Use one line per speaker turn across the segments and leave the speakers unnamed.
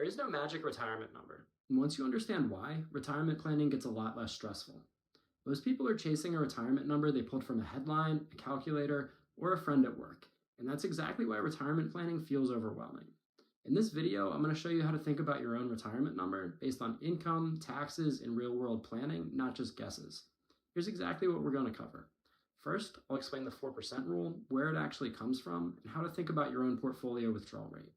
There is no magic retirement number. And once you understand why, retirement planning gets a lot less stressful. Most people are chasing a retirement number they pulled from a headline, a calculator, or a friend at work. And that's exactly why retirement planning feels overwhelming. In this video, I'm going to show you how to think about your own retirement number based on income, taxes, and real-world planning, not just guesses. Here's exactly what we're going to cover. First, I'll explain the 4% rule, where it actually comes from, and how to think about your own portfolio withdrawal rate.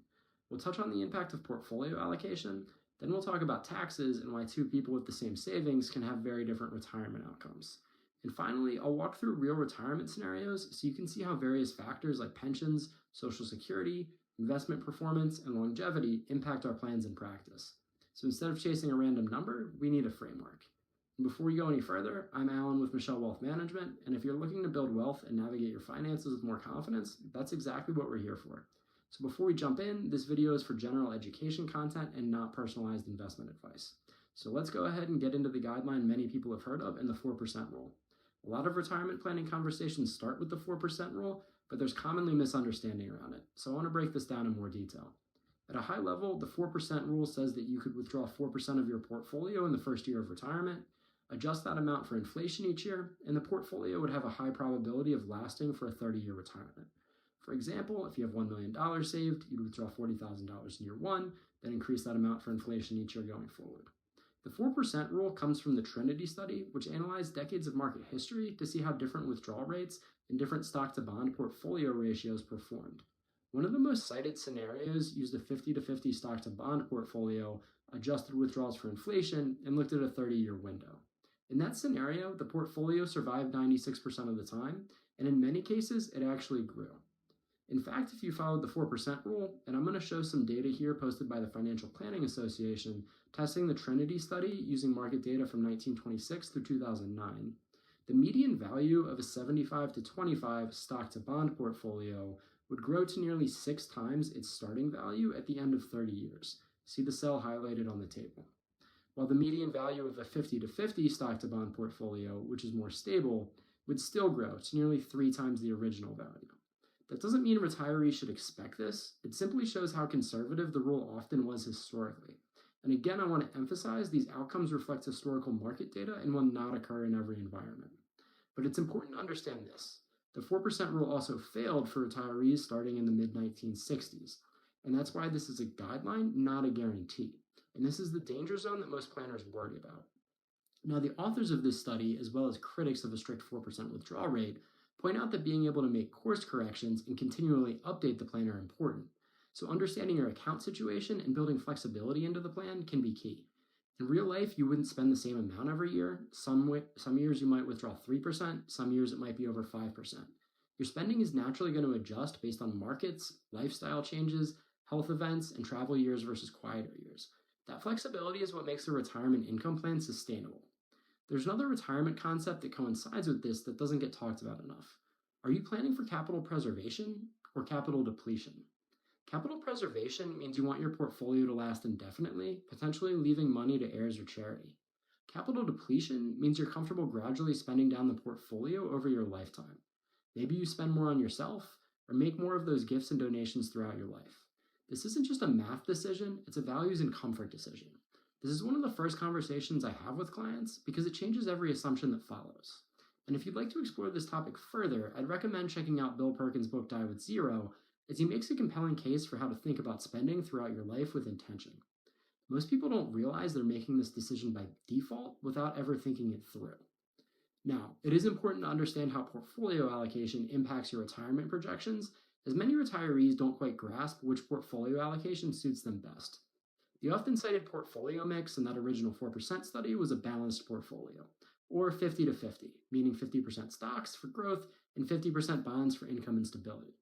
We'll touch on the impact of portfolio allocation, then we'll talk about taxes and why two people with the same savings can have very different retirement outcomes. And finally, I'll walk through real retirement scenarios so you can see how various factors like pensions, Social Security, investment performance, and longevity impact our plans in practice. So instead of chasing a random number, we need a framework. And before we go any further, I'm Alan with Michelle Wealth Management, and if you're looking to build wealth and navigate your finances with more confidence, that's exactly what we're here for. So before we jump in, this video is for general education content and not personalized investment advice. So let's go ahead and get into the guideline many people have heard of and the 4% rule. A lot of retirement planning conversations start with the 4% rule, but there's commonly misunderstanding around it. So I want to break this down in more detail. At a high level, the 4% rule says that you could withdraw 4% of your portfolio in the first year of retirement, adjust that amount for inflation each year, and the portfolio would have a high probability of lasting for a 30-year retirement. For example, if you have $1 million saved, you'd withdraw $40,000 in year one, then increase that amount for inflation each year going forward. The 4% rule comes from the Trinity study, which analyzed decades of market history to see how different withdrawal rates and different stock-to-bond portfolio ratios performed. One of the most cited scenarios used a 50-50 stock-to-bond portfolio, adjusted withdrawals for inflation, and looked at a 30-year window. In that scenario, the portfolio survived 96% of the time, and in many cases, it actually grew. In fact, if you followed the 4% rule, and I'm going to show some data here posted by the Financial Planning Association, testing the Trinity study using market data from 1926 through 2009, the median value of a 75-25 stock-to-bond portfolio would grow to nearly 6 times its starting value at the end of 30 years. See the cell highlighted on the table. While the median value of a 50-50 stock-to-bond portfolio, which is more stable, would still grow to nearly 3 times the original value. That doesn't mean retirees should expect this. It simply shows how conservative the rule often was historically. And again, I want to emphasize these outcomes reflect historical market data and will not occur in every environment. But it's important to understand this. The 4% rule also failed for retirees starting in the mid-1960s. And that's why this is a guideline, not a guarantee. And this is the danger zone that most planners worry about. Now, the authors of this study, as well as critics of a strict 4% withdrawal rate, point out that being able to make course corrections and continually update the plan are important. So understanding your account situation and building flexibility into the plan can be key. In real life, you wouldn't spend the same amount every year. Some years you might withdraw 3%, some years it might be over 5%. Your spending is naturally going to adjust based on markets, lifestyle changes, health events, and travel years versus quieter years. That flexibility is what makes a retirement income plan sustainable. There's another retirement concept that coincides with this that doesn't get talked about enough. Are you planning for capital preservation or capital depletion? Capital preservation means you want your portfolio to last indefinitely, potentially leaving money to heirs or charity. Capital depletion means you're comfortable gradually spending down the portfolio over your lifetime. Maybe you spend more on yourself or make more of those gifts and donations throughout your life. This isn't just a math decision, it's a values and comfort decision. This is one of the first conversations I have with clients because it changes every assumption that follows. And if you'd like to explore this topic further, I'd recommend checking out Bill Perkins' book Die with Zero, as he makes a compelling case for how to think about spending throughout your life with intention. Most people don't realize they're making this decision by default without ever thinking it through. Now, it is important to understand how portfolio allocation impacts your retirement projections, as many retirees don't quite grasp which portfolio allocation suits them best. The often cited portfolio mix in that original 4% study was a balanced portfolio, or 50-50, meaning 50% stocks for growth and 50% bonds for income and stability.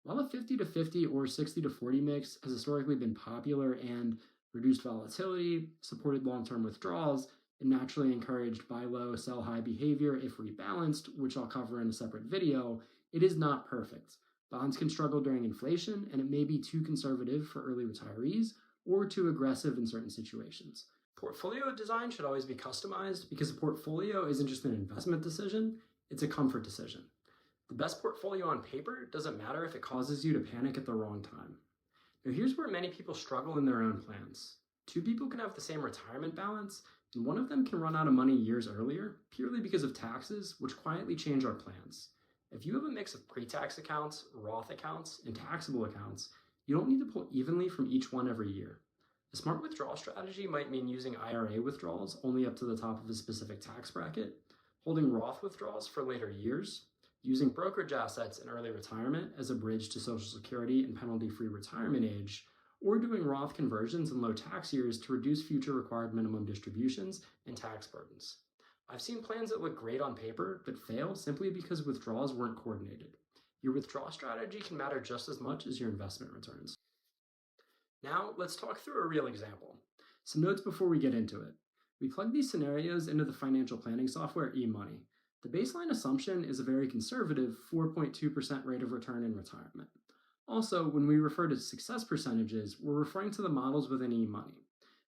While a 50-50 or 60-40 mix has historically been popular and reduced volatility, supported long-term withdrawals, and naturally encouraged buy low, sell high behavior if rebalanced, which I'll cover in a separate video, it is not perfect. Bonds can struggle during inflation, and it may be too conservative for early retirees or too aggressive in certain situations. Portfolio design should always be customized because a portfolio isn't just an investment decision, it's a comfort decision. The best portfolio on paper doesn't matter if it causes you to panic at the wrong time. Now, here's where many people struggle in their own plans. Two people can have the same retirement balance, and one of them can run out of money years earlier, purely because of taxes, which quietly change our plans. If you have a mix of pre-tax accounts, Roth accounts, and taxable accounts, you don't need to pull evenly from each one every year. A smart withdrawal strategy might mean using IRA withdrawals only up to the top of a specific tax bracket, holding Roth withdrawals for later years, using brokerage assets in early retirement as a bridge to Social Security and penalty-free retirement age, or doing Roth conversions in low tax years to reduce future required minimum distributions and tax burdens. I've seen plans that look great on paper but fail simply because withdrawals weren't coordinated. Your withdrawal strategy can matter just as much as your investment returns. Now, let's talk through a real example. Some notes before we get into it. We plug these scenarios into the financial planning software eMoney. The baseline assumption is a very conservative 4.2% rate of return in retirement. Also, when we refer to success percentages, we're referring to the models within eMoney.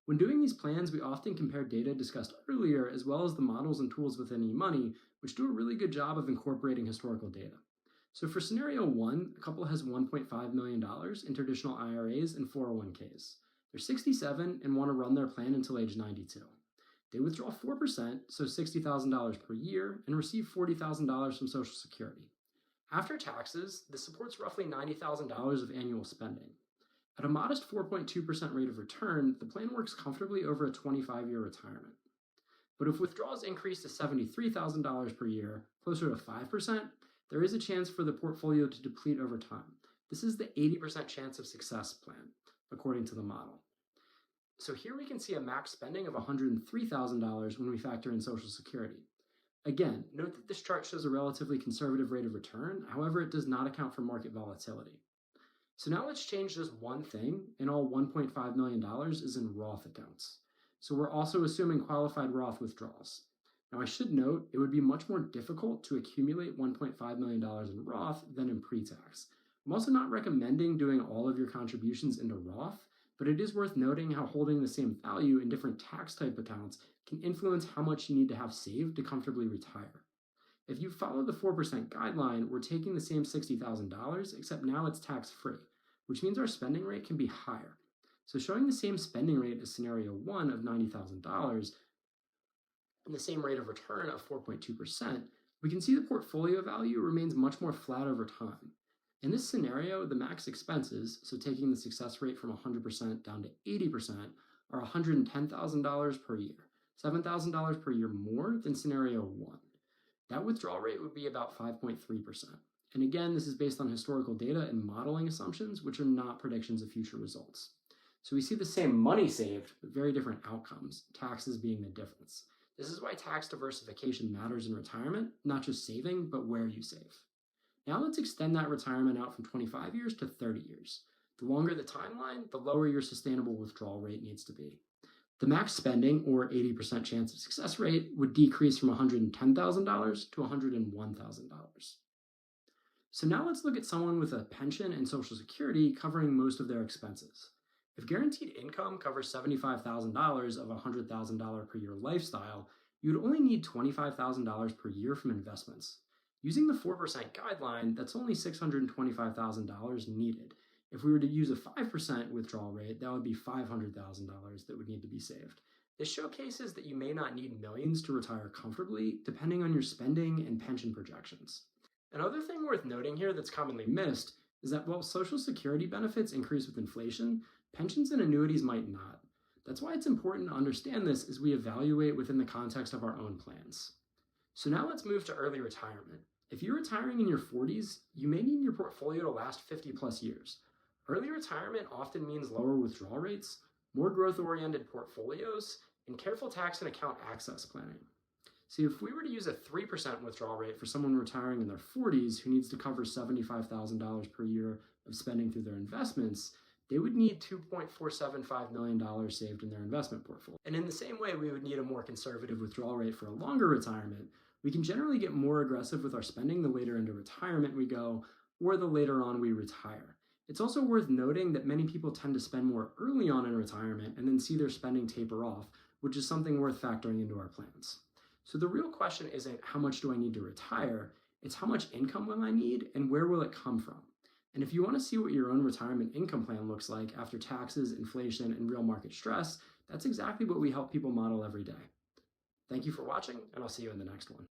When doing these plans, we often compare data discussed earlier as well as the models and tools within eMoney, which do a really good job of incorporating historical data. So for scenario 1, a couple has $1.5 million in traditional IRAs and 401ks. They're 67 and want to run their plan until age 92. They withdraw 4%, so $60,000 per year, and receive $40,000 from Social Security. After taxes, this supports roughly $90,000 of annual spending. At a modest 4.2% rate of return, the plan works comfortably over a 25-year retirement. But if withdrawals increase to $73,000 per year, closer to 5%, there is a chance for the portfolio to deplete over time. This is the 80% chance of success plan, according to the model. So here we can see a max spending of $103,000 when we factor in Social Security. Again, note that this chart shows a relatively conservative rate of return, however, it does not account for market volatility. So now let's change just one thing, and all $1.5 million is in Roth accounts. So we're also assuming qualified Roth withdrawals. Now I should note, it would be much more difficult to accumulate $1.5 million in Roth than in pre-tax. I'm also not recommending doing all of your contributions into Roth, but it is worth noting how holding the same value in different tax type accounts can influence how much you need to have saved to comfortably retire. If you follow the 4% guideline, we're taking the same $60,000, except now it's tax-free, which means our spending rate can be higher. So showing the same spending rate as scenario 1 of $90,000 and the same rate of return of 4.2%, we can see the portfolio value remains much more flat over time. In this scenario, the max expenses, so taking the success rate from 100% down to 80%, are $110,000 per year, $7,000 per year more than scenario 1. That withdrawal rate would be about 5.3%. And again, this is based on historical data and modeling assumptions, which are not predictions of future results. So we see the same money saved, but very different outcomes, taxes being the difference. This is why tax diversification matters in retirement, not just saving, but where you save. Now let's extend that retirement out from 25 years to 30 years. The longer the timeline, the lower your sustainable withdrawal rate needs to be. The max spending, or 80% chance of success rate, would decrease from $110,000 to $101,000. So now let's look at someone with a pension and Social Security covering most of their expenses. If guaranteed income covers $75,000 of a $100,000 per year lifestyle, you'd only need $25,000 per year from investments. Using the 4% guideline, that's only $625,000 needed. If we were to use a 5% withdrawal rate, that would be $500,000 that would need to be saved. This showcases that you may not need millions to retire comfortably, depending on your spending and pension projections. Another thing worth noting here that's commonly missed is that while Social Security benefits increase with inflation, pensions and annuities might not. That's why it's important to understand this as we evaluate within the context of our own plans. So now let's move to early retirement. If you're retiring in your 40s, you may need your portfolio to last 50 plus years. Early retirement often means lower withdrawal rates, more growth-oriented portfolios, and careful tax and account access planning. See, if we were to use a 3% withdrawal rate for someone retiring in their 40s who needs to cover $75,000 per year of spending through their investments, they would need $2.475 million saved in their investment portfolio. And in the same way we would need a more conservative withdrawal rate for a longer retirement, we can generally get more aggressive with our spending the later into retirement we go, or the later on we retire. It's also worth noting that many people tend to spend more early on in retirement and then see their spending taper off, which is something worth factoring into our plans. So the real question isn't how much do I need to retire, it's how much income will I need and where will it come from? And if you want to see what your own retirement income plan looks like after taxes, inflation, and real market stress, that's exactly what we help people model every day. Thank you for watching, and I'll see you in the next one.